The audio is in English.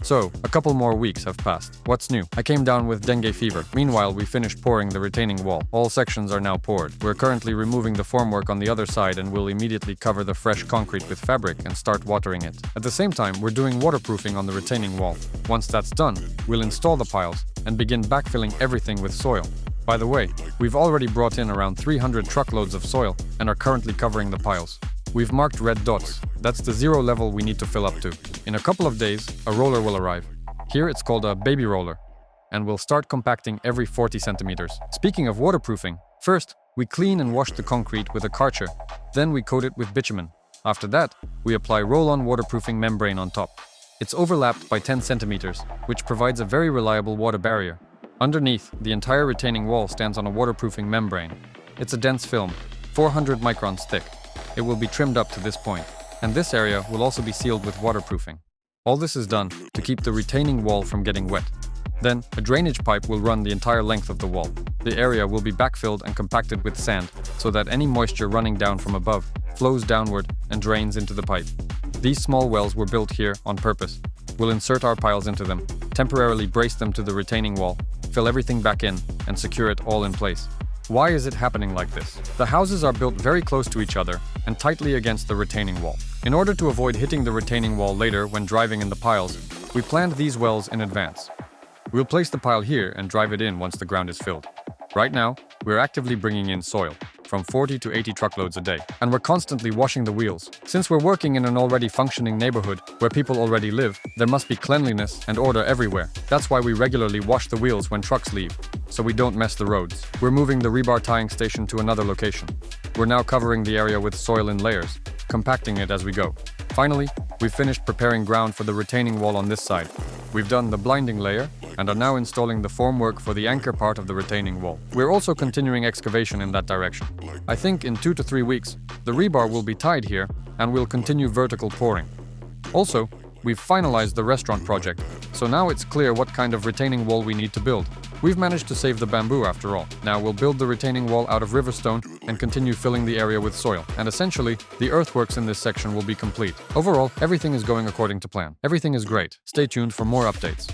So, a couple more weeks have passed. What's new? I came down with dengue fever. Meanwhile, we finished pouring the retaining wall. All sections are now poured. We're currently removing the formwork on the other side and will immediately cover the fresh concrete with fabric and start watering it. At the same time, we're doing waterproofing on the retaining wall. Once that's done, we'll install the piles and begin backfilling everything with soil. By the way, we've already brought in around 300 truckloads of soil and are currently covering the piles. We've marked red dots. That's the 0 level we need to fill up to. In a couple of days, a roller will arrive. Here it's called a baby roller, and we'll start compacting every 40 centimeters. Speaking of waterproofing, first, we clean and wash the concrete with a karcher. Then we coat it with bitumen. After that, we apply roll-on waterproofing membrane on top. It's overlapped by 10 centimeters, which provides a very reliable water barrier. Underneath, the entire retaining wall stands on a waterproofing membrane. It's a dense film, 400 microns thick. It will be trimmed up to this point, and this area will also be sealed with waterproofing. All this is done to keep the retaining wall from getting wet. Then, a drainage pipe will run the entire length of the wall. The area will be backfilled and compacted with sand so that any moisture running down from above flows downward and drains into the pipe. These small wells were built here on purpose. We'll insert our piles into them, temporarily brace them to the retaining wall, fill everything back in, and secure it all in place. Why is it happening like this? The houses are built very close to each other and tightly against the retaining wall. In order to avoid hitting the retaining wall later when driving in the piles, we planned these wells in advance. We'll place the pile here and drive it in once the ground is filled. Right now, we're actively bringing in soil, from 40 to 80 truckloads a day, and we're constantly washing the wheels. Since we're working in an already functioning neighborhood where people already live, there must be cleanliness and order everywhere. That's why we regularly wash the wheels when trucks leave, so we don't mess the roads. We're moving the rebar tying station to another location. We're now covering the area with soil in layers, compacting it as we go. Finally, we've finished preparing ground for the retaining wall on this side. We've done the blinding layer and are now installing the formwork for the anchor part of the retaining wall. We're also continuing excavation in that direction. I think in 2 to 3 weeks, the rebar will be tied here and we'll continue vertical pouring. Also, we've finalized the restaurant project, so now it's clear what kind of retaining wall we need to build. We've managed to save the bamboo after all. Now we'll build the retaining wall out of river stone and continue filling the area with soil. And essentially, the earthworks in this section will be complete. Overall, everything is going according to plan. Everything is great. Stay tuned for more updates.